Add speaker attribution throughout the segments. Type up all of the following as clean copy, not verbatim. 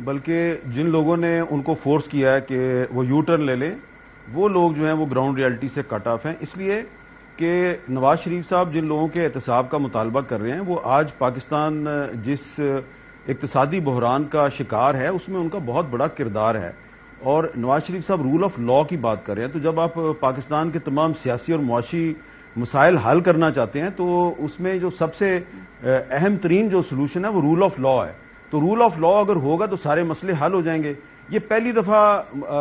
Speaker 1: بلکہ جن لوگوں نے ان کو فورس کیا ہے کہ وہ یو ٹرن لے لیں، وہ لوگ جو ہیں وہ گراؤنڈ ریئلٹی سے کٹ آف ہیں، اس لیے کہ نواز شریف صاحب جن لوگوں کے احتساب کا مطالبہ کر رہے ہیں، وہ آج پاکستان جس اقتصادی بحران کا شکار ہے اس میں ان کا بہت بڑا کردار ہے، اور نواز شریف صاحب رول آف لا کی بات کر رہے ہیں، تو جب آپ پاکستان کے تمام سیاسی اور معاشی مسائل حل کرنا چاہتے ہیں تو اس میں جو سب سے اہم ترین جو سلوشن ہے وہ رول آف لا ہے، تو رول آف لا اگر ہوگا تو سارے مسئلے حل ہو جائیں گے۔ یہ پہلی دفعہ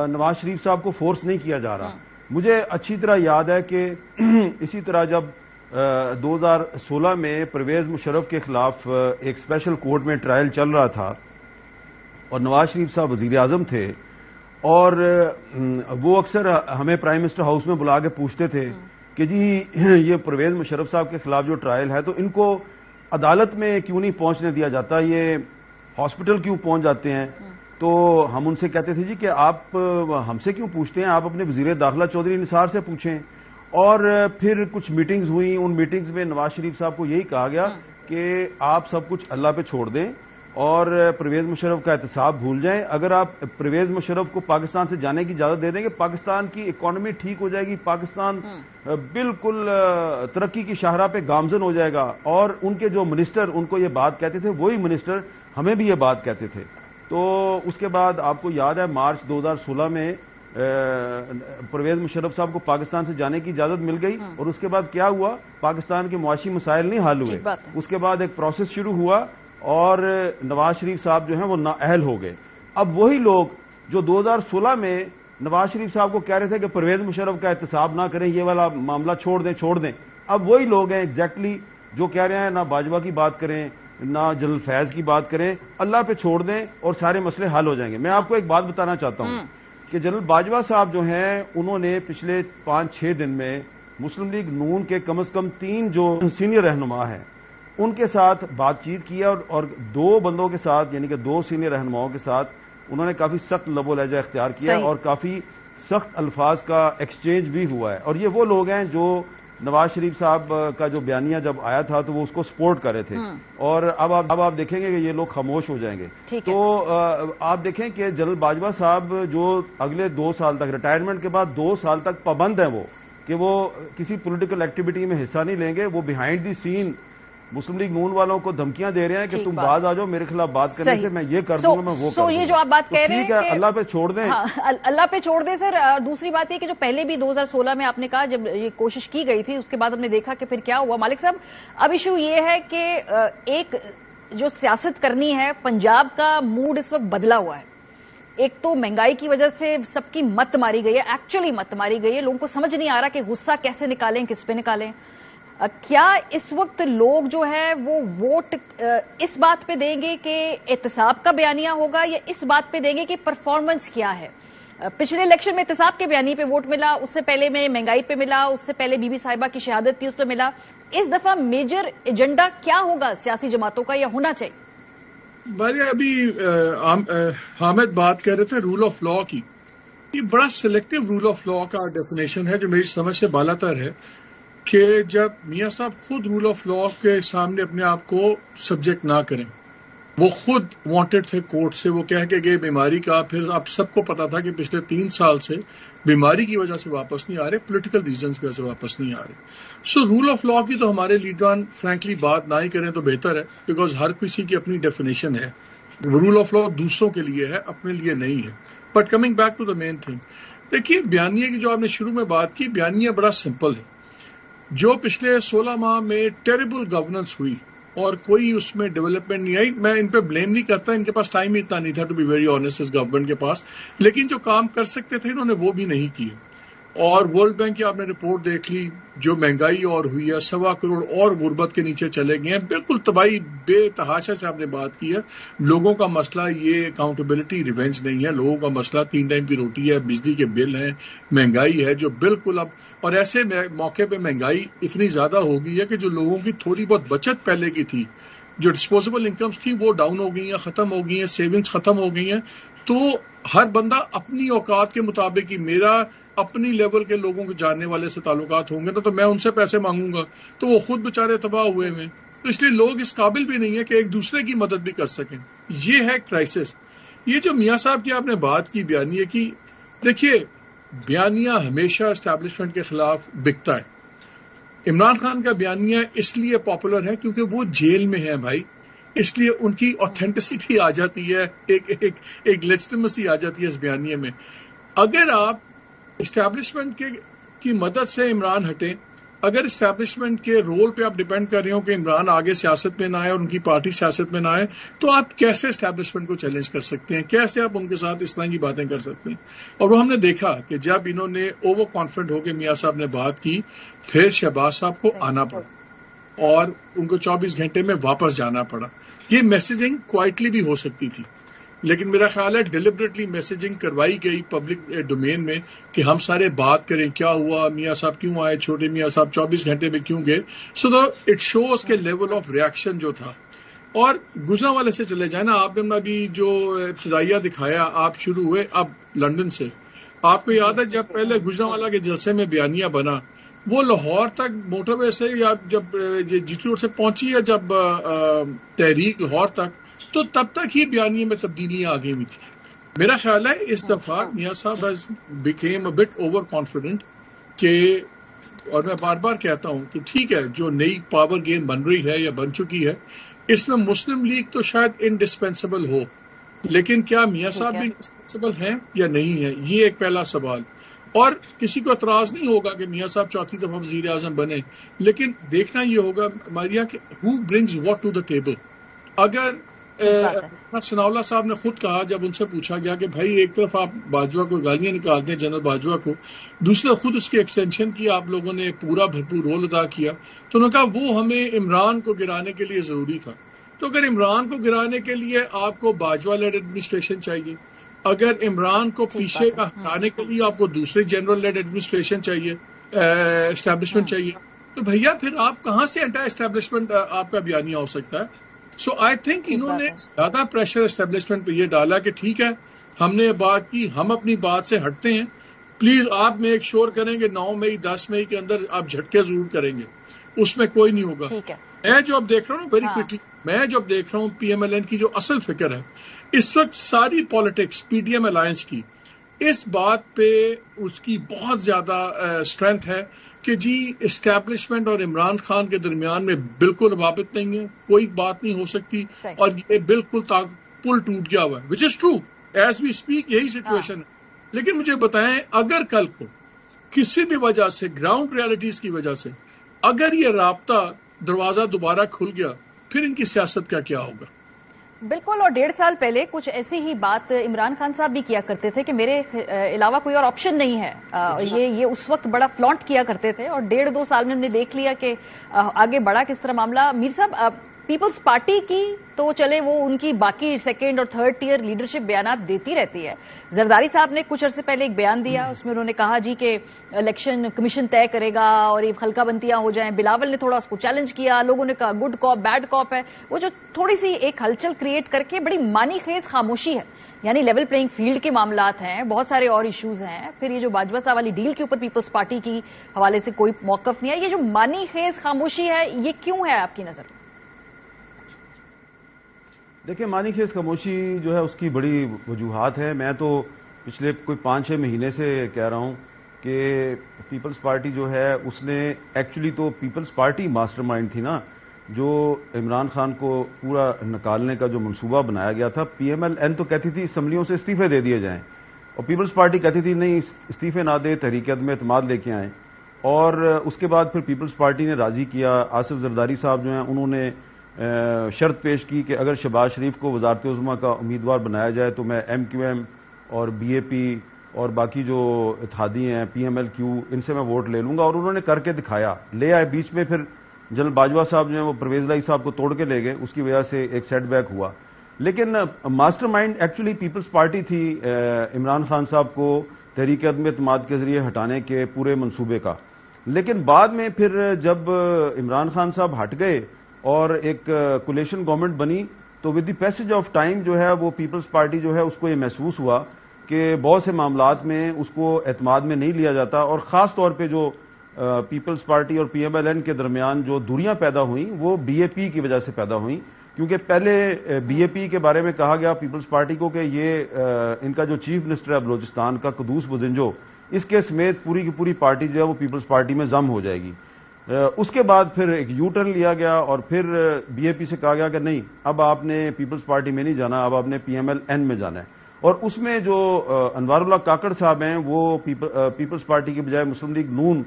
Speaker 1: نواز شریف صاحب کو فورس نہیں کیا جا رہا، مجھے اچھی طرح یاد ہے کہ اسی طرح جب 2016 میں پرویز مشرف کے خلاف ایک اسپیشل کورٹ میں ٹرائل چل رہا تھا اور نواز شریف صاحب وزیر اعظم تھے، اور وہ اکثر ہمیں پرائم منسٹر ہاؤس میں بلا کے پوچھتے تھے کہ جی یہ پرویز مشرف صاحب کے خلاف جو ٹرائل ہے تو ان کو عدالت میں کیوں نہیں پہنچنے دیا جاتا، یہ ہاسپٹل کیوں پہنچ جاتے ہیں؟ تو ہم ان سے کہتے تھے جی کہ آپ ہم سے کیوں پوچھتے ہیں، آپ اپنے وزیر داخلہ چودھری نثار سے پوچھیں۔ اور پھر کچھ میٹنگز ہوئیں، ان میٹنگز میں نواز شریف صاحب کو یہی کہا گیا کہ آپ سب کچھ اللہ پہ چھوڑ دیں اور پرویز مشرف کا احتساب بھول جائیں، اگر آپ پرویز مشرف کو پاکستان سے جانے کی اجازت دے دیں گے پاکستان کی اکانومی ٹھیک ہو جائے گی، پاکستان بالکل ترقی کی شاہراہ پہ گامزن ہو جائے گا۔ اور ان کے جو منسٹر ان کو یہ بات کہتے تھے، وہی منسٹر ہمیں بھی یہ بات کہتے تھے۔ تو اس کے بعد آپ کو یاد ہے مارچ 2016 میں پرویز مشرف صاحب کو پاکستان سے جانے کی اجازت مل گئی، اور اس کے بعد کیا ہوا، پاکستان کے معاشی مسائل نہیں حل ہوئے، اس کے بعد ایک پروسیس شروع ہوا اور نواز شریف صاحب جو ہیں وہ نااہل ہو گئے۔ اب وہی لوگ جو 2016 میں نواز شریف صاحب کو کہہ رہے تھے کہ پرویز مشرف کا احتساب نہ کریں، یہ والا معاملہ چھوڑ دیں، اب وہی لوگ ہیں ایگزیکٹلی جو کہہ رہے ہیں نہ باجوہ کی بات کریں نہ جنرل فیض کی بات کریں، اللہ پہ چھوڑ دیں اور سارے مسئلے حل ہو جائیں گے۔ میں آپ کو ایک بات بتانا چاہتا ہوں کہ جنرل باجوہ صاحب جو ہیں انہوں نے پچھلے 5-6 دن میں مسلم لیگ نون کے کم از کم 3 جو سینئر رہنما ہیں ان کے ساتھ بات چیت کی اور 2 بندوں کے ساتھ یعنی کہ 2 سینئر رہنماؤں کے ساتھ انہوں نے کافی سخت لب و لہجہ اختیار کیا اور کافی سخت الفاظ کا ایکسچینج بھی ہوا ہے، اور یہ وہ لوگ ہیں جو نواز شریف صاحب کا جو بیانیہ جب آیا تھا تو وہ اس کو سپورٹ کر رہے تھے، اور اب آپ دیکھیں گے کہ یہ لوگ خاموش ہو جائیں گے۔ تو آپ دیکھیں کہ جنرل باجوہ صاحب جو اگلے 2 سال تک ریٹائرمنٹ کے بعد 2 سال تک پابند ہیں وہ کہ وہ کسی پولیٹیکل ایکٹیویٹی میں حصہ نہیں لیں گے، وہ behind the scene Muslim league نون والوں کو دھمکیاں دے رہے ہیں کہ تم بعد آ جاؤ میرے خلاف بات کرنے سے، میں یہ کر دوں گا، میں وہ کر دوں گا۔
Speaker 2: یہ جو آپ بات کہہ رہے ہیں
Speaker 1: کہ اللہ پہ چھوڑ دیں،
Speaker 2: اللہ پہ چھوڑ دیں سر۔ دوسری بات یہ کہ جو پہلے بھی 2016 میں آپ نے کہا جب یہ کوشش کی گئی تھی، اس کے بعد ہم نے دیکھا کہ پھر کیا ہوا۔ مالک صاحب اب ایشو یہ ہے کہ ایک جو سیاست کرنی ہے، پنجاب کا موڈ اس وقت بدلا ہوا ہے۔ ایک تو مہنگائی کی وجہ سے سب کی مت ماری گئی ہے، ایکچولی مت ماری گئی ہے، لوگوں کو سمجھ نہیں آ رہا کہ غصہ کیسے نکالیں، کس پہ نکالیں۔ کیا اس وقت لوگ جو ہے وہ ووٹ اس بات پہ دیں گے کہ احتساب کا بیانیہ ہوگا، یا اس بات پہ دیں گے کہ پرفارمنس کیا ہے؟ پچھلے الیکشن میں احتساب کے بیانیے پہ ووٹ ملا، اس سے پہلے میں مہنگائی پہ ملا، اس سے پہلے بی بی صاحبہ کی شہادت تھی اس پہ ملا۔ اس دفعہ میجر ایجنڈا کیا ہوگا سیاسی جماعتوں کا، یا ہونا چاہیے؟
Speaker 3: بھائی ابھی حامد بات کر رہے تھے رول آف لا کی، یہ بڑا سلیکٹو رول آف لا کا ڈیفینیشن ہے جو میری سمجھ سے بالا تر ہے، کہ جب میاں صاحب خود رول آف لا کے سامنے اپنے آپ کو سبجیکٹ نہ کریں، وہ خود وانٹڈ تھے کورٹ سے، وہ کہہ کے گئے بیماری کا، پھر اب سب کو پتا تھا کہ پچھلے 3 سال سے بیماری کی وجہ سے واپس نہیں آ رہے، پولیٹیکل ریزنز کی وجہ سے واپس نہیں آ رہے۔ سو رول آف لا کی تو ہمارے لیڈران فرینکلی بات نہ ہی کریں تو بہتر ہے، بیکاز ہر کسی کی اپنی ڈیفینیشن ہے۔ رول آف لا دوسروں کے لیے ہے، اپنے لیے نہیں ہے۔ But coming back to the main thing, دیکھیے بیانیے کی جو آپ نے شروع میں بات کی، بیانیہ بڑا سمپل ہے۔ جو پچھلے 16 ماہ میں ٹیریبل گورننس ہوئی اور کوئی اس میں ڈیولپمنٹ نہیں آئی، میں ان پہ بلیم نہیں کرتا، ان کے پاس ٹائم ہی اتنا نہیں تھا ٹو بی ویری آنیسٹ اس گورنمنٹ کے پاس، لیکن جو کام کر سکتے تھے انہوں نے وہ بھی نہیں کیے۔ اور ورلڈ بینک کی آپ نے رپورٹ دیکھ لی، جو مہنگائی اور ہوئی ہے، 1.25 کروڑ اور غربت کے نیچے چلے گئے ہیں، بالکل تباہی بے تحاشا سے آپ نے بات کی ہے۔ لوگوں کا مسئلہ یہ اکاؤنٹیبلٹی ریونج نہیں ہے، لوگوں کا مسئلہ 3 ٹائم کی روٹی ہے، بجلی کے بل ہیں، مہنگائی ہے جو بالکل اب، اور ایسے موقع پہ مہنگائی اتنی زیادہ ہو گئی ہے کہ جو لوگوں کی تھوڑی بہت بچت پہلے کی تھی، جو ڈسپوزیبل انکمز تھیں وہ ڈاؤن ہو گئی ہیں، ختم ہو گئی ہیں، سیونگز ختم ہو گئی ہیں۔ تو ہر بندہ اپنی اوقات کے مطابق ہی، میرا اپنی لیول کے لوگوں کے جاننے والے سے تعلقات ہوں گے تو میں ان سے پیسے مانگوں گا، تو وہ خود بےچارے تباہ ہوئے ہیں۔ تو اس لیے لوگ اس قابل بھی نہیں ہے کہ ایک دوسرے کی مدد بھی کر سکیں. یہ ہے کرائسس. یہ جو میاں صاحب کی آپ نے بات کی بیانیے کی، دیکھیے بیانیہ ہمیشہ اسٹیبلشمنٹ کے خلاف بکتا ہے. عمران خان کا بیانیہ اس لیے پاپولر ہے کیونکہ وہ جیل میں ہے بھائی، اس لیے ان کی آتھینٹسٹی آ جاتی ہے، ایک لیجٹیمیسی آ جاتی ہے اس بیانیے میں. اگر آپ اسٹیبلشمنٹ کی مدد سے عمران ہٹیں، اگر اسٹیبلشمنٹ کے رول پہ آپ ڈیپینڈ کر رہے ہو کہ عمران آگے سیاست میں نہ آئے اور ان کی پارٹی سیاست میں نہ آئے، تو آپ کیسے اسٹیبلشمنٹ کو چیلنج کر سکتے ہیں؟ کیسے آپ ان کے ساتھ اس طرح کی باتیں کر سکتے ہیں؟ اور وہ ہم نے دیکھا کہ جب انہوں نے اوور کانفیڈنٹ ہو کے میاں صاحب نے بات کی، پھر شہباز صاحب کو آنا پڑا اور ان کو 24 گھنٹے میں واپس جانا پڑا. یہ میسجنگ کوائٹلی بھی ہو سکتی تھی، لیکن میرا خیال ہے ڈیلیبریٹلی میسجنگ کروائی گئی پبلک ڈومین میں کہ ہم سارے بات کریں کیا ہوا، میاں صاحب کیوں آئے، چھوٹے میاں صاحب 24 گھنٹے میں کیوں گئے. سو اٹ شوز کے لیول آف ریئیکشن جو تھا. اور گجرا والے سے چلے جائیں نا، آپ نے ابھی جو ابتدائیہ دکھایا، آپ شروع ہوئے اب لنڈن سے. آپ کو یاد ہے جب پہلے گجرا والا کے جلسے میں بیانیہ بنا، وہ لاہور تک موٹر وے سے یا جب جی ٹی روڈ سے پہنچی ہے جب تحریک لاہور تک، تو تب تک ہی بیانیے میں تبدیلیاں آ گئی ہوئی تھی. میرا خیال ہے اس دفعہ میاں صاحب became a but over confident کہ، اور میں بار بار کہتا ہوں کہ ٹھیک ہے جو نئی پاور گیم بن رہی ہے یا بن چکی ہے، اس میں مسلم لیگ تو شاید انڈسپینسیبل ہو، لیکن کیا میاں صاحب بھی انڈسپینسیبل ہیں یا نہیں ہے؟ یہ ایک پہلا سوال. اور کسی کو اعتراض نہیں ہوگا کہ میاں صاحب چوتھی دفعہ وزیر اعظم بنے، لیکن دیکھنا یہ ہوگا ماریا کہ who brings what to the table. اگر ثناءاللہ صاحب نے خود کہا جب ان سے پوچھا گیا کہ بھائی ایک طرف آپ باجوہ کو گالیاں نکالتے ہیں جنرل باجوہ کو، دوسرا خود اس کی ایکسٹینشن کی آپ لوگوں نے پورا بھرپور رول ادا کیا، تو انہوں نے کہا وہ ہمیں عمران کو گرانے کے لیے ضروری تھا. تو اگر عمران کو گرانے کے لیے آپ کو باجوہ لیڈ ایڈمنسٹریشن چاہیے، اگر عمران کو پیچھے کا ہٹانے کے لیے آپ کو دوسری جنرل لیڈ ایڈمنسٹریشن چاہیے، اسٹیبلشمنٹ چاہیے، تو بھیا پھر آپ کہاں سے انٹا اسٹیبلشمنٹ آپ کا بیانیہ ہو سکتا ہے؟ سو آئی تھنک انہوں نے زیادہ پریشر اسٹیبلشمنٹ پہ یہ ڈالا کہ ٹھیک ہے ہم نے بات کی، ہم اپنی بات سے ہٹتے ہیں، پلیز آپ میک شور کریں گے 9 مئی 10 مئی کے اندر آپ جھٹکے ضرور کریں گے، اس میں کوئی نہیں ہوگا. میں جو اب دیکھ رہا ہوں ویری کوئکلی، میں جو اب دیکھ رہا ہوں پی ایم ایل این کی جو اصل فکر ہے اس وقت، ساری politics P D M alliance کی اس بات پہ اس کی بہت زیادہ اسٹرینتھ ہے کہ جی اسٹیبلشمنٹ اور عمران خان کے درمیان میں بالکل روابط نہیں ہے، کوئی بات نہیں ہو سکتی، اور یہ بالکل پل ٹوٹ گیا ہوا ہے، which is true as we speak, یہی سچویشن ہے. لیکن مجھے بتائیں اگر کل کو کسی بھی وجہ سے، گراؤنڈ ریالٹیز کی وجہ سے، اگر یہ رابطہ دروازہ دوبارہ کھل گیا، پھر ان کی سیاست کا کیا ہوگا؟
Speaker 2: بالکل. اور 1.5 سال پہلے کچھ ایسی ہی بات عمران خان صاحب بھی کیا کرتے تھے کہ میرے علاوہ کوئی اور آپشن نہیں ہے. یہ اس وقت بڑا فلانٹ کیا کرتے تھے، اور 1.5-2 سال میں ہم نے دیکھ لیا کہ آگے بڑھا کس طرح معاملہ. میر صاحب، پیپلز پارٹی کی تو چلے وہ ان کی باقی سیکنڈ اور تھرڈ ٹیئر لیڈرشپ بیانات دیتی رہتی ہے. زرداری صاحب نے کچھ عرصے پہلے ایک بیان دیا، اس میں انہوں نے کہا جی کہ الیکشن کمیشن طے کرے گا اور یہ خلقہ بندیاں ہو جائیں. بلاول نے تھوڑا اس کو چیلنج کیا، لوگوں نے کہا گڈ کاپ بیڈ کاپ ہے. وہ جو تھوڑی سی ایک ہلچل کریٹ کر کے بڑی معنی خیز خاموشی ہے، یعنی لیول پلینگ فیلڈ کے معاملات ہیں، بہت سارے اور ایشوز ہیں. پھر یہ جو باجوہ صاحب والی ڈیل کے اوپر پیپلز پارٹی کی حوالے سے کوئی موقف نہیں ہے. یہ جو معنی خیز خاموشی ہے یہ کیوں ہے آپ کی نظر میں؟
Speaker 1: دیکھیں، معنی خیز خاموشی جو ہے اس کی بڑی وجوہات ہیں. میں تو پچھلے کوئی 5-6 مہینے سے کہہ رہا ہوں کہ پیپلز پارٹی جو ہے اس نے ایکچولی تو پیپلز پارٹی ماسٹر مائنڈ تھی نا، جو عمران خان کو پورا نکالنے کا جو منصوبہ بنایا گیا تھا. پی ایم ایل این تو کہتی تھی اسمبلیوں سے استعفے دے دیے جائیں، اور پیپلز پارٹی کہتی تھی نہیں استعفے نہ دے، تحریک عدم اعتماد لے کے آئیں. اور اس کے بعد پھر پیپلز پارٹی نے راضی کیا. آصف زرداری صاحب جو ہیں انہوں نے شرط پیش کی کہ اگر شہباز شریف کو وزارت عظمیٰ کا امیدوار بنایا جائے تو میں ایم کیو ایم اور بی اے پی اور باقی جو اتحادی ہیں پی ایم ایل کیو ان سے میں ووٹ لے لوں گا. اور انہوں نے کر کے دکھایا، لے آئے. بیچ میں پھر جنرل باجوہ صاحب جو ہیں وہ پرویز لائی صاحب کو توڑ کے لے گئے، اس کی وجہ سے ایک سیٹ بیک ہوا. لیکن master mind actually Peoples Party تھی عمران خان صاحب کو تحریک عدم اعتماد کے ذریعے ہٹانے کے پورے منصوبے کا. لیکن بعد میں پھر جب عمران خان صاحب ہٹ گئے اور ایک کولیشن گورنمنٹ بنی، تو with the passage of time جو ہے وہ پیپلز پارٹی جو ہے اس کو یہ محسوس ہوا کہ بہت سے معاملات میں اس کو اعتماد میں نہیں لیا جاتا. اور خاص طور پہ جو پیپلز پارٹی اور پی ایم ایل این کے درمیان جو دوریاں پیدا ہوئیں وہ بی اے پی کی وجہ سے پیدا ہوئیں، کیونکہ پہلے بی اے پی کے بارے میں کہا گیا پیپلز پارٹی کو کہ یہ ان کا جو چیف منسٹر ہے بلوچستان کا قدوس بدنجو، اس کے سمیت پوری کی پوری پارٹی جو ہے وہ پیپلز پارٹی میں ضم ہو جائے گی۔ اس کے بعد پھر ایک یو ٹرن لیا گیا اور پھر بی اے پی سے کہا گیا کہ نہیں، اب آپ نے پیپلز پارٹی میں نہیں جانا، اب آپ نے پی ایم ایل این میں جانا ہے۔ اور اس میں جو انوار اللہ کاکڑ صاحب ہیں وہ پیپلز پارٹی کے بجائے مسلم لیگ نون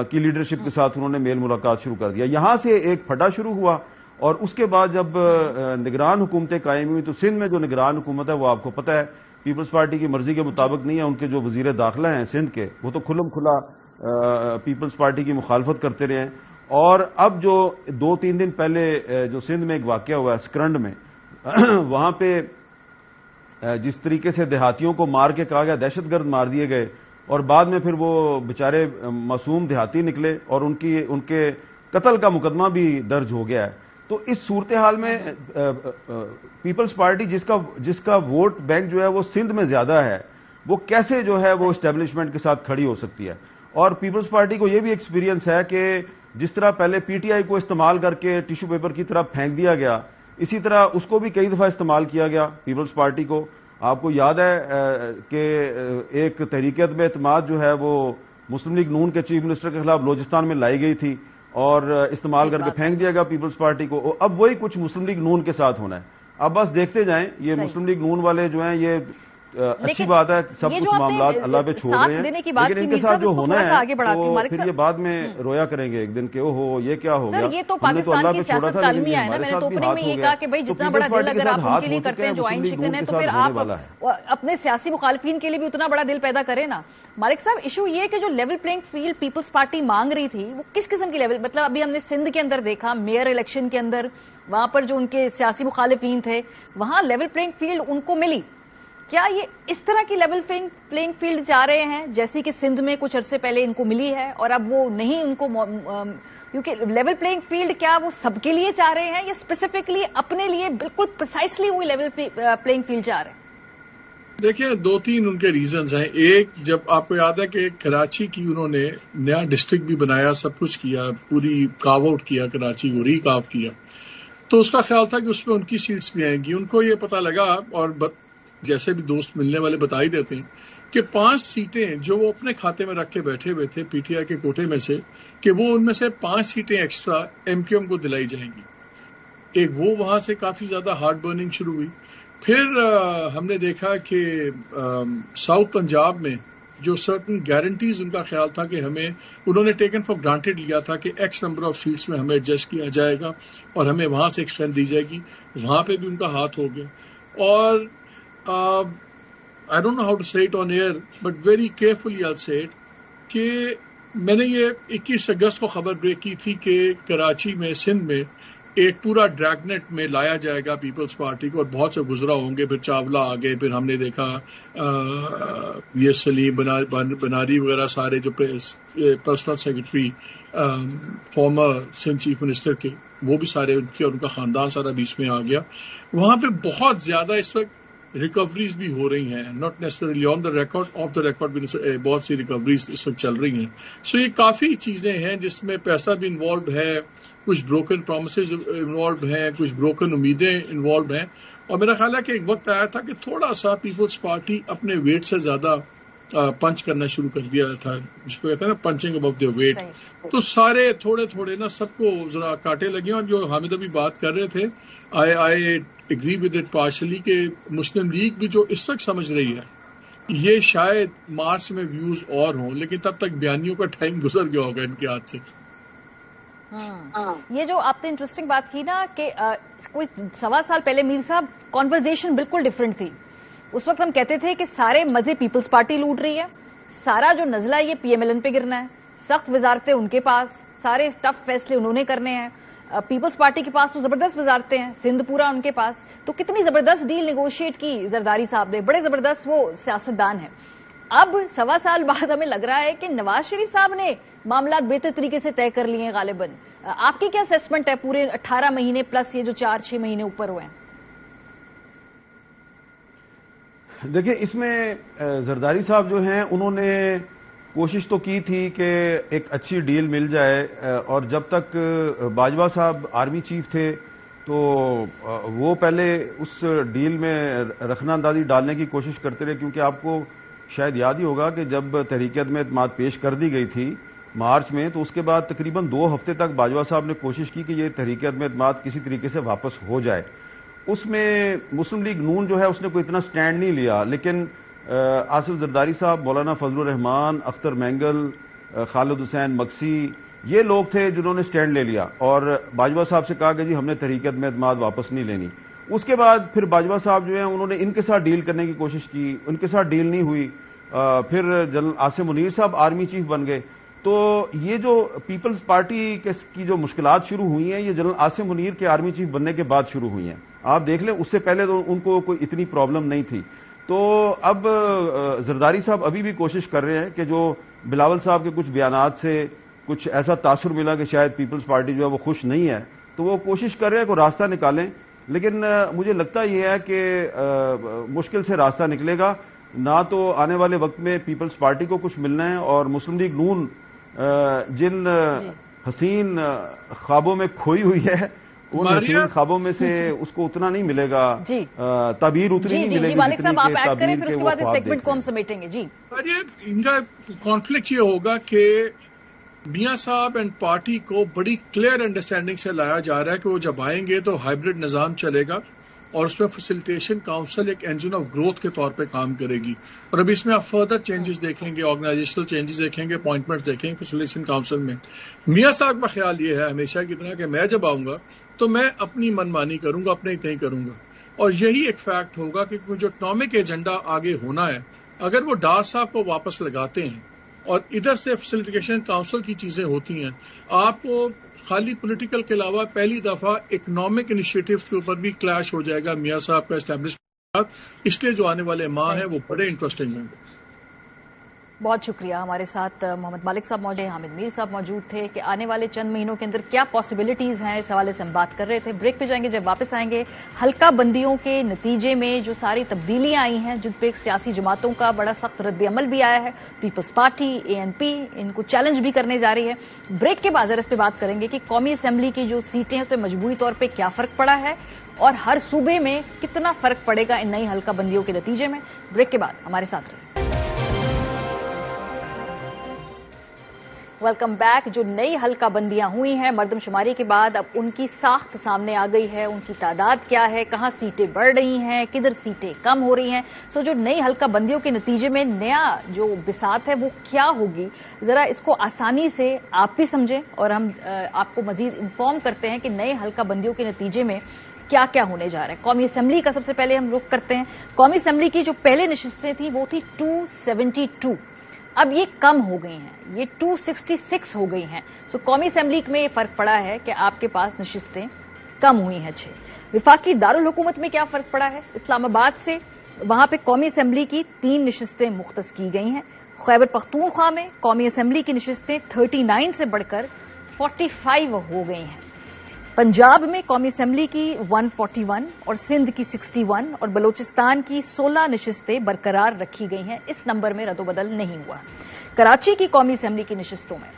Speaker 1: کی لیڈرشپ کے ساتھ انہوں نے میل ملاقات شروع کر دیا۔ یہاں سے ایک پھٹا شروع ہوا اور اس کے بعد جب نگران حکومتیں قائم ہوئی تو سندھ میں جو نگران حکومت ہے وہ آپ کو پتہ ہے پیپلز پارٹی کی مرضی کے مطابق نہیں ہے، ان کے جو وزیر داخلہ ہیں سندھ کے وہ تو کھلم کھلا پیپلز پارٹی کی مخالفت کرتے رہے ہیں۔ اور اب جو 2-3 دن پہلے جو سندھ میں ایک واقعہ ہوا ہے سکرنڈ میں، وہاں پہ جس طریقے سے دیہاتیوں کو مار کے کہا گیا دہشت گرد مار دیے گئے، اور بعد میں پھر وہ بیچارے معصوم دیہاتی نکلے اور ان کے قتل کا مقدمہ بھی درج ہو گیا ہے۔ تو اس صورتحال میں پیپلز پارٹی جس کا ووٹ بینک جو ہے وہ سندھ میں زیادہ ہے، وہ کیسے جو ہے وہ اسٹیبلشمنٹ کے ساتھ کھڑی ہو سکتی ہے؟ اور پیپلز پارٹی کو یہ بھی ایکسپیرینس ہے کہ جس طرح پہلے پی ٹی آئی کو استعمال کر کے ٹیشو پیپر کی طرح پھینک دیا گیا، اسی طرح اس کو بھی کئی دفعہ استعمال کیا گیا پیپلز پارٹی کو۔ آپ کو یاد ہے کہ ایک تحریک عدم اعتماد جو ہے وہ مسلم لیگ نون کے چیف منسٹر کے خلاف بلوچستان میں لائی گئی تھی اور استعمال کر کے پھینک دیا گیا پیپلز پارٹی کو۔ اب وہی کچھ مسلم لیگ نون کے ساتھ ہونا ہے۔ اب بس دیکھتے جائیں، یہ مسلم لیگ نون والے جو ہیں یہ اچھی بات ہے، سب کچھ معاملات اللہ پہ چھوڑ رہے ہیں، لیکن ان کے ساتھ جو ہونا ہے تو پھر یہ بعد میں رویا کریں گے ایک دن کہ اوہو یہ کیا ہو گیا۔
Speaker 2: یہ تو پاکستان کی سیاست کا المیہ ہے نا، میں نے تو اوپننگ میں یہ کہا کہ بھائی جتنا بڑا دل اگر آپ ان کے لیے کرتے ہیں جو آئین شکن ہے تو پھر آپ اپنے سیاسی مخالفین کے لیے بھی اتنا بڑا دل پیدا کریں نا۔ مالک صاحب، ایشو یہ کہ جو level playing field Peoples Party مانگ رہی تھی وہ کس قسم کی لیول، مطلب ابھی ہم نے سندھ کے اندر دیکھا میئر الیکشن کے اندر وہاں پر جو ان کے سیاسی مخالفین تھے وہاں لیول پلینگ فیلڈ ان کو ملی، کیا یہ اس طرح کی لیول پلینگ فیلڈ جا رہے ہیں جیسی کہ سندھ میں کچھ عرصے پہلے ان کو ملی ہے اور اب وہ نہیں ان کو، کیونکہ لیول پلینگ فیلڈ کیا وہ سب کے لیے چاہ رہے ہیں یا اسپیسیفکلی اپنے لیے بالکل پرسائسلی وہی لیول پلینگ فیلڈ چاہ رہے ہیں؟
Speaker 3: دیکھیں 2-3 ان کے ریزنز ہیں۔ ایک، جب آپ کو یاد ہے کہ کراچی کی انہوں نے نیا ڈسٹرکٹ بھی بنایا، سب کچھ کیا، پوری کاو آؤٹ کیا کراچی کو، ری کاو کیا، تو اس کا خیال تھا کہ اس میں ان کی سیٹس بھی آئیں گی۔ ان کو یہ پتا لگا، اور جیسے بھی دوست ملنے والے بتا ہی دیتے ہیں کہ 5 سیٹیں جو وہ اپنے کھاتے میں رکھ کے بیٹھے ہوئے تھے پی ٹی آئی کے کوٹے میں سے، کہ وہ ان میں سے 5 سیٹیں ایکسٹرا ایم کیو ایم کو دلائی جائیں گی۔ ایک وہ وہاں سے کافی زیادہ ہارڈ برننگ شروع ہوئی۔ پھر ہم نے دیکھا کہ ساؤتھ پنجاب میں جو سرٹن گارنٹیز ان کا خیال تھا کہ ہمیں، انہوں نے ٹیکن فار گرانٹیڈ لیا تھا کہ ایکس نمبر آف سیٹس میں ہمیں ایڈجسٹ کیا جائے گا اور ہمیں وہاں سے ایکسٹینڈ دی جائے گی، وہاں پہ بھی ان کا ہاتھ ہو گیا۔ اور I don't know how to say it on air, but very carefully I'll say it, کہ میں نے یہ 21 اگست کو خبر بریک کی تھی کہ کراچی میں، سندھ میں ایک پورا ڈریگ نیٹ میں لایا جائے گا پیپلز پارٹی کو، اور بہت سے گزرا ہوں گے، پھر چاولہ آگے، پھر ہم نے دیکھا یہ سلیم بناری وغیرہ سارے جو personal secretary former Sindh chief minister کے، وہ بھی سارے ان کے اور ان کا خاندان سارا بیچ میں آ گیا۔ وہاں پہ بہت زیادہ اس وقت ریکوریز بھی ہو رہی ہیں، not necessarily on the record, of the record بھی بہت سی ریکوریز اس وقت چل رہی ہیں۔ سو یہ کافی چیزیں ہیں جس میں پیسہ بھی انوالوڈ ہے، کچھ بروکن پرومسز انوالوڈ ہیں، کچھ بروکن امیدیں انوالوڈ ہیں، اور میرا خیال ہے کہ ایک وقت آیا تھا کہ تھوڑا سا پیپلز پارٹی اپنے ویٹ سے زیادہ پنچ کرنا شروع کر دیا تھا، جس کو کہتے ہیں نا پنچنگ ابو دیئر ویٹ۔ تو سارے تھوڑے تھوڑے نا سب کو ذرا کاٹے لگے، اور جو حامد ابھی بات کر رہے تھے I agree with it partially, کہ مسلم لیگ بھی جو اس وقت سمجھ رہی ہے یہ شاید مارچ میں ویوز اور ہوں، لیکن تب تک بیانیوں کا ٹائم گزر گیا ہوگا ان کے ہاتھ سے۔
Speaker 2: یہ جو آپ نے انٹرسٹنگ بات کی نا کہ کوئی 1.25 سال پہلے میر صاحب کانورزیشن بالکل ڈفرینٹ تھی۔ اس وقت ہم کہتے تھے کہ سارے مزے پیپلز پارٹی لوٹ رہی ہے، سارا جو نزلہ یہ پی ایم ایل این پہ گرنا ہے، سخت وزارتیں ان کے پاس، سارے ٹف فیصلے انہوں نے کرنے ہیں، پیپلز پارٹی کے پاس تو زبردست وزارتیں ہیں، سندھ پورا ان کے پاس، تو کتنی زبردست ڈیل نیگوشیٹ کی زرداری صاحب نے، بڑے زبردست وہ سیاستدان ہیں۔ اب 1.25 سال بعد ہمیں لگ رہا ہے کہ نواز شریف صاحب نے معاملات بہتر طریقے سے طے کر لیے ہیں غالباً۔ آپ کی کیا اسیسمنٹ ہے پورے 18 مہینے پلس یہ جو 4-6 مہینے اوپر ہوئے ہیں؟
Speaker 1: دیکھیں اس میں زرداری صاحب جو ہیں انہوں نے کوشش تو کی تھی کہ ایک اچھی ڈیل مل جائے، اور جب تک باجوہ صاحب آرمی چیف تھے تو وہ پہلے اس ڈیل میں رخنہ اندازی ڈالنے کی کوشش کرتے رہے، کیونکہ آپ کو شاید یاد ہی ہوگا کہ جب تحریک عدم اعتماد پیش کر دی گئی تھی مارچ میں، تو اس کے بعد تقریباً 2 ہفتے تک باجوہ صاحب نے کوشش کی کہ یہ تحریک عدم اعتماد کسی طریقے سے واپس ہو جائے۔ اس میں مسلم لیگ نون جو ہے اس نے کوئی اتنا سٹینڈ نہیں لیا، لیکن آصف زرداری صاحب، مولانا فضل الرحمان، اختر مینگل، خالد حسین مکسی، یہ لوگ تھے جنہوں نے سٹینڈ لے لیا اور باجوہ صاحب سے کہا کہ جی ہم نے تحریک عدم اعتماد واپس نہیں لینی۔ اس کے بعد پھر باجوہ صاحب جو ہیں انہوں نے ان کے ساتھ ڈیل کرنے کی کوشش کی، ان کے ساتھ ڈیل نہیں ہوئی، پھر جنرل عاصم منیر صاحب آرمی چیف بن گئے۔ تو یہ جو پیپلز پارٹی کی جو مشکلات شروع ہوئی ہیں، یہ جنرل عاصم منیر کے آرمی چیف بننے کے بعد شروع ہوئی ہیں۔ آپ دیکھ لیں، اس سے پہلے تو ان کو کوئی اتنی پرابلم نہیں تھی۔ تو اب زرداری صاحب ابھی بھی کوشش کر رہے ہیں کہ جو بلاول صاحب کے کچھ بیانات سے کچھ ایسا تاثر ملا کہ شاید پیپلز پارٹی جو ہے وہ خوش نہیں ہے، تو وہ کوشش کر رہے ہیں کہ راستہ نکالیں، لیکن مجھے لگتا یہ ہے کہ مشکل سے راستہ نکلے گا، نہ تو آنے والے وقت میں پیپلز پارٹی کو کچھ ملنا ہے، اور مسلم لیگ نون جن حسین خوابوں میں کھوئی ہوئی ہے، ان حسین خوابوں میں سے اس کو اتنا نہیں ملے گا، تعبیر اتنی نہیں ملے گی
Speaker 2: مالک صاحب آپ ایڈ کریں،
Speaker 1: جتنی
Speaker 2: پھر
Speaker 1: کہ
Speaker 2: اس کے
Speaker 1: وہ
Speaker 2: بعد اس
Speaker 1: خواب
Speaker 2: سیگمنٹ کو ہم
Speaker 1: دیکھتے ہیں۔
Speaker 2: سمیٹیں گے۔ جی
Speaker 3: ان کا کانفلکٹ یہ ہوگا کہ میاں صاحب اینڈ پارٹی کو بڑی کلیئر انڈرسٹینڈنگ سے لایا جا رہا ہے کہ وہ جب آئیں گے تو ہائبرڈ نظام چلے گا، اور اس میں فیسیلیٹیشن کاؤنسل ایک انجن آف گروتھ کے طور پہ کام کرے گی، اور ابھی اس میں آپ فردر چینجز دیکھیں گے، آرگنائزیشنل چینجز دیکھیں گے، اپوائنٹمنٹس دیکھیں گے فیسیلیٹیشن کاؤنسل میں۔ میاں صاحب کا خیال یہ ہے ہمیشہ کی طرح کہ میں جب آؤں گا تو میں اپنی من مانی کروں گا، اپنے ہی کروں گا، اور یہی ایک فیکٹ ہوگا کہ جو اکنامک ایجنڈا آگے ہونا ہے، اگر وہ ڈار صاحب کو واپس لگاتے ہیں اور ادھر سے فیسیلیٹیشن کاؤنسل کی چیزیں ہوتی ہیں، آپ کو خالی پولیٹیکل کے علاوہ پہلی دفعہ اکنامک انیشیٹوز کے اوپر بھی کلیش ہو جائے گا میاں صاحب کا اسٹیبلشمنٹ، اس لیے جو آنے والے ماہ ہیں وہ بڑے انٹرسٹنگ ہوں گے۔
Speaker 2: بہت شکریہ۔ ہمارے ساتھ محمد مالک صاحب موجود ہیں، حامد میر صاحب موجود تھے کہ آنے والے چند مہینوں کے اندر کیا پاسبلٹیز ہیں، اس حوالے سے ہم بات کر رہے تھے۔ بریک پہ جائیں گے، جب واپس آئیں گے حلقہ بندیوں کے نتیجے میں جو ساری تبدیلیاں آئی ہیں، جن پہ سیاسی جماعتوں کا بڑا سخت رد عمل بھی آیا ہے، پیپلز پارٹی، ANP ان کو چیلنج بھی کرنے جا رہی ہے۔ بریک کے بعد اس پہ بات کریں گے کہ قومی اسمبلی کی جو سیٹیں ہیں اس پہ مجموعی طور پہ کیا فرق پڑا ہے، اور ہر صوبے میں کتنا فرق پڑے گا ان نئی حلقہ بندیوں کے نتیجے میں۔ بریک کے بعد ہمارے ساتھ رہیں۔ Welcome back. جو نئی حلقہ بندیاں ہوئی ہیں مردم شماری کے بعد، اب ان کی ساخت سامنے آ گئی ہے، ان کی تعداد کیا ہے، کہاں سیٹیں بڑھ رہی ہیں، کدھر سیٹیں کم ہو رہی ہیں۔ جو نئی حلقہ بندیوں کے نتیجے میں نیا جو بساط ہے وہ کیا ہوگی، ذرا اس کو آسانی سے آپ بھی سمجھیں، اور ہم آپ کو مزید انفارم کرتے ہیں کہ نئے حلقہ بندیوں کے نتیجے میں کیا کیا ہونے جا رہا ہے۔ قومی اسمبلی کا سب سے پہلے ہم رخ کرتے ہیں۔ قومی اسمبلی کی جو پہلے نشستیں تھیں وہ تھی 272، اب یہ کم ہو گئی ہیں، یہ 266 ہو گئی ہیں۔ قومی اسمبلی میں یہ فرق پڑا ہے کہ آپ کے پاس نشستیں کم ہوئی ہیں 6۔ وفاقی دارالحکومت میں کیا فرق پڑا ہے؟ اسلام آباد سے وہاں پہ قومی اسمبلی کی 3 نشستیں مختص کی گئی ہیں۔ خیبر پختونخوا میں قومی اسمبلی کی نشستیں 39 سے بڑھ کر 45 ہو گئی ہیں۔ پنجاب میں قومی اسمبلی کی 141 اور سندھ کی 61 اور بلوچستان کی 16 نشستیں برقرار رکھی گئی ہیں، اس نمبر میں رد و بدل نہیں ہوا۔ کراچی کی قومی اسمبلی کی نشستوں میں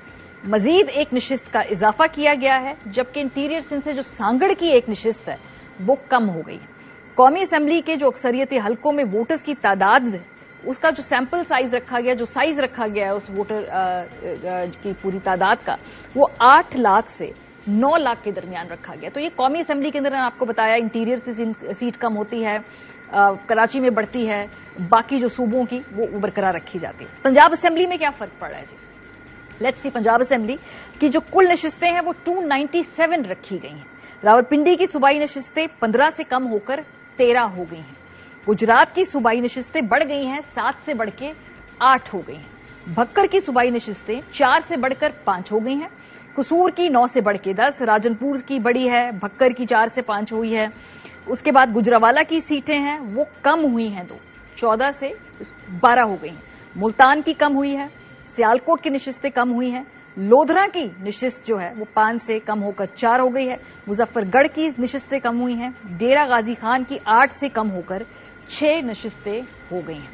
Speaker 2: مزید ایک نشست کا اضافہ کیا گیا ہے، جبکہ انٹیریئر سندھ سے جو سانگڑ کی ایک نشست ہے وہ کم ہو گئی ہے۔ قومی اسمبلی کے جو اکثریتی حلقوں میں ووٹرز کی تعداد ہے، اس کا جو سیمپل سائز رکھا گیا، جو سائز رکھا گیا ہے اس ووٹر کی پوری تعداد کا، وہ 8 لاکھ سے 9 لاکھ کے درمیان رکھا گیا۔ تو یہ قومی اسمبلی کے اندر آپ کو بتایا انٹیریئر سے سیٹ کم ہوتی ہے، کراچی میں بڑھتی ہے، باقی جو صوبوں کی وہ برقرار رکھی جاتی ہے۔ پنجاب اسمبلی میں کیا فرق پڑا ہے جی؟ لیٹس سی، پنجاب اسمبلی کی جو کل نشستیں ہیں وہ 297 رکھی گئی ہیں۔ راولپنڈی کی صوبائی نشستیں 15 سے کم ہو کر 13 ہو گئی ہیں۔ گجرات کی صوبائی نشستیں بڑھ گئی ہیں، 7 سے بڑھ کے 8 ہو گئی ہیں۔ بھکر کی صوبائی نشستیں 4 سے بڑھ کر 5 ہو گئی ہیں۔ قصور کی 9 سے بڑھ کے 10، راجن پور کی بڑی ہے، بھکر کی 4 سے 5 ہوئی ہے۔ اس کے بعد گجراوالا کی سیٹیں ہیں وہ کم ہوئی ہیں، 14 سے 12 ہو گئی ہیں۔ ملتان کی کم ہوئی ہے، سیالکوٹ کی نشستیں کم ہوئی ہیں۔ لودھرا کی نشست جو ہے وہ 5 سے کم ہو کر 4 ہو گئی ہے۔ مظفر گڑھ کی نشستیں کم ہوئی ہیں۔ ڈیرہ غازی خان کی 8 سے کم ہو کر 6 نشستیں ہو گئی ہیں۔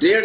Speaker 4: 1.5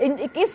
Speaker 2: 21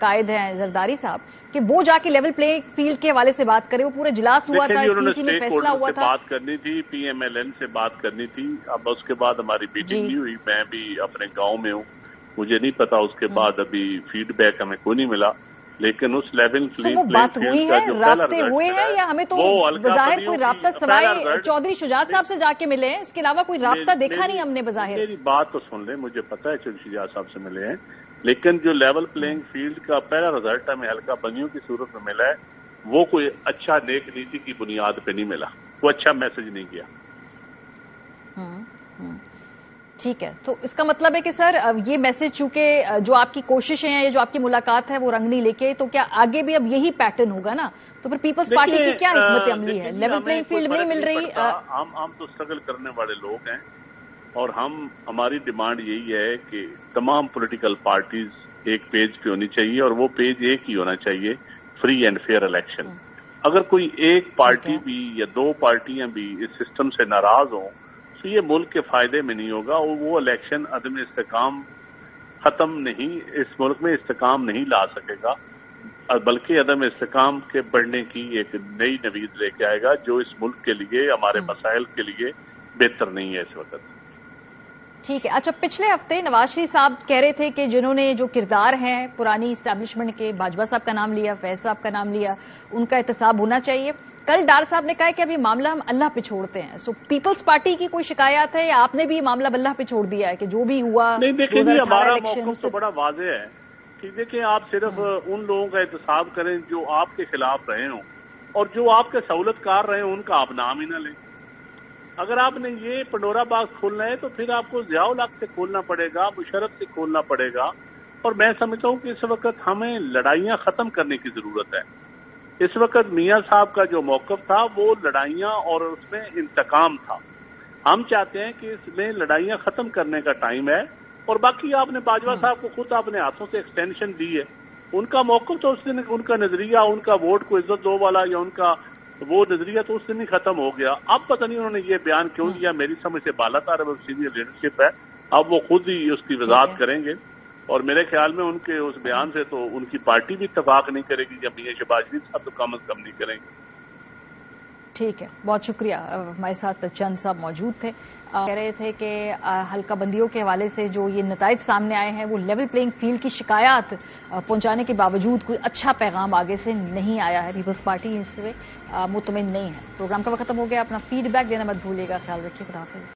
Speaker 2: قائد ہیں زرداری صاحب کہ وہ جا کے لیول پلے فیلڈ کے حوالے سے بات کرے. وہ پورا اجلاس ہوا تھا, اس سلسلے میں فیصلہ ہوا تھا.
Speaker 5: بات کرنی تھی, پی ایم ایل این سے بات کرنی تھی. اب اس کے بعد ہماری میٹنگ نہیں ہوئی. میں بھی اپنے گاؤں میں ہوں, مجھے نہیں پتا اس کے بعد ابھی فیڈ بیک ہمیں کوئی نہیں ملا. لیکن اس لیول
Speaker 2: وہ بات ہوئی ہے, رابطے ہوئے ہیں, یا ہمیں تو بظاہر کوئی رابطہ سوائے چودھری شجاعت صاحب سے جا کے ملے ہیں, اس کے علاوہ کوئی رابطہ دیکھا نہیں ہم نے بظاہر.
Speaker 5: میری بات تو سن لیں, مجھے پتا ہے چودھری شجاعت صاحب سے ملے ہیں, لیکن جو لیول پلینگ فیلڈ کا پہلا رزلٹ ہمیں حلقہ بندیوں کی صورت میں ملا ہے, وہ کوئی اچھا نیک نیتی کی بنیاد پہ نہیں ملا, وہ اچھا میسج نہیں گیا.
Speaker 2: ٹھیک ہے, تو اس کا مطلب ہے کہ سر یہ میسج چونکہ جو آپ کی کوششیں ہیں یا جو آپ کی ملاقات ہے وہ رنگ نہیں لے کے, تو کیا آگے بھی اب یہی پیٹرن ہوگا نا؟ تو پھر پیپلز پارٹی کی کیا حکمت عملی ہے؟ لیول پلینگ فیلڈ نہیں مل رہی.
Speaker 5: ہم تو اسٹرگل کرنے والے لوگ ہیں, اور ہماری ڈیمانڈ یہی ہے کہ تمام پولیٹیکل پارٹیز ایک پیج پہ ہونی چاہیے, اور وہ پیج ایک ہی ہونا چاہیے, فری اینڈ فیئر الیکشن. اگر کوئی ایک پارٹی بھی یا دو پارٹیاں بھی اس سسٹم سے ناراض ہوں تو یہ ملک کے فائدے میں نہیں ہوگا, اور وہ الیکشن عدم استحکام ختم نہیں, اس ملک میں استحکام نہیں لا سکے گا, بلکہ عدم استحکام کے بڑھنے کی ایک نئی نوید لے کے آئے گا, جو اس ملک کے لیے, ہمارے مسائل کے لیے بہتر نہیں ہے اس وقت.
Speaker 2: ٹھیک ہے. اچھا, پچھلے ہفتے نواز شریف صاحب کہہ رہے تھے کہ جنہوں نے جو کردار ہیں پرانی اسٹیبلشمنٹ کے, باجوہ صاحب کا نام لیا, فیض صاحب کا نام لیا, ان کا احتساب ہونا چاہیے. کل ڈار صاحب نے کہا کہ اب یہ معاملہ ہم اللہ پہ چھوڑتے ہیں. سو پیپلز پارٹی کی کوئی شکایات ہے, یا آپ نے بھی یہ معاملہ اللہ پہ چھوڑ دیا ہے کہ جو بھی ہوا؟
Speaker 5: نہیں, دیکھیں جی, ہمارا موقف تو بڑا واضح ہے کہ دیکھیں, آپ صرف ان لوگوں کا احتساب کریں جو آپ کے خلاف رہے ہوں, اور جو آپ کے سہولت کار رہے ہوں ان کا آپ نام ہی نہ لیں. اگر آپ نے یہ پنڈورا باکس کھولنا ہے تو پھر آپ کو ضیاء الحق سے کھولنا پڑے گا, مشرف سے کھولنا پڑے گا. اور میں سمجھتا ہوں کہ اس وقت ہمیں لڑائیاں ختم کرنے کی ضرورت ہے. اس وقت میاں صاحب کا جو موقف تھا وہ لڑائیاں اور اس میں انتقام تھا. ہم چاہتے ہیں کہ اس میں لڑائیاں ختم کرنے کا ٹائم ہے. اور باقی آپ نے باجوہ صاحب کو خود اپنے ہاتھوں سے ایکسٹینشن دی ہے, ان کا موقف تو اس دن, ان کا نظریہ, ان کا ووٹ کو عزت دو والا, یا ان کا وہ نظریہ تو اس دن ہی ختم ہو گیا. اب پتہ نہیں انہوں نے یہ بیان کیوں دیا, میری سمجھ سے بالا تر ہے, وہ سینئر لیڈرشپ ہے, اب وہ خود ہی اس کی وضاحت کریں گے. اور میرے خیال میں ان کے اس بیان سے تو ان کی پارٹی بھی اتفاق نہیں کرے گی, جب میاں شہباز شریف صاحب تو کم از کم نہیں کریں گے.
Speaker 2: ٹھیک ہے, بہت شکریہ. ہمارے ساتھ چند صاحب موجود تھے, کہہ رہے تھے کہ حلقہ بندیوں کے حوالے سے جو یہ نتائج سامنے آئے ہیں وہ لیول پلینگ فیلڈ کی شکایات پہنچانے کے باوجود کوئی اچھا پیغام آگے سے نہیں آیا ہے. پیپلز پارٹی اس سے مطمئن نہیں ہے. پروگرام کا وقت ختم ہو گیا. اپنا فیڈ بیک دینا مت بھولیے گا. خیال رکھیے. خدا حافظ.